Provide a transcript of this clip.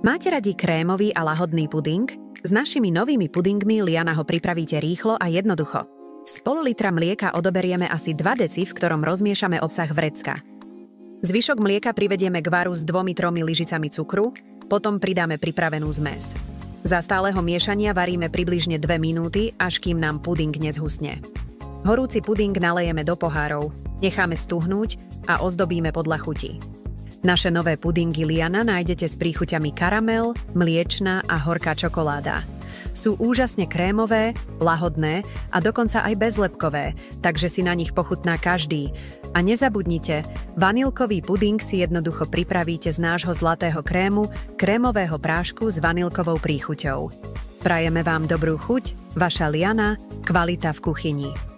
Máte radi krémový a lahodný puding? S našimi novými pudingmi Liana ho pripravíte rýchlo a jednoducho. Z pol-litra mlieka odoberieme asi 2 deci, v ktorom rozmiešame obsah vrecka. Zvyšok mlieka privedieme k varu s 2-3 lyžicami cukru, potom pridáme pripravenú zmes. Za stáleho miešania varíme približne 2 minúty, až kým nám puding nezhusne. Horúci puding nalejeme do pohárov, necháme stuhnúť a ozdobíme podľa chuti. Naše nové pudingy Liana nájdete s príchuťami karamel, mliečna a horká čokoláda. Sú úžasne krémové, lahodné a dokonca aj bezlepkové, takže si na nich pochutná každý. A nezabudnite, vanilkový puding si jednoducho pripravíte z nášho zlatého krému, krémového prášku s vanilkovou príchuťou. Prajeme vám dobrú chuť, vaša Liana, kvalita v kuchyni.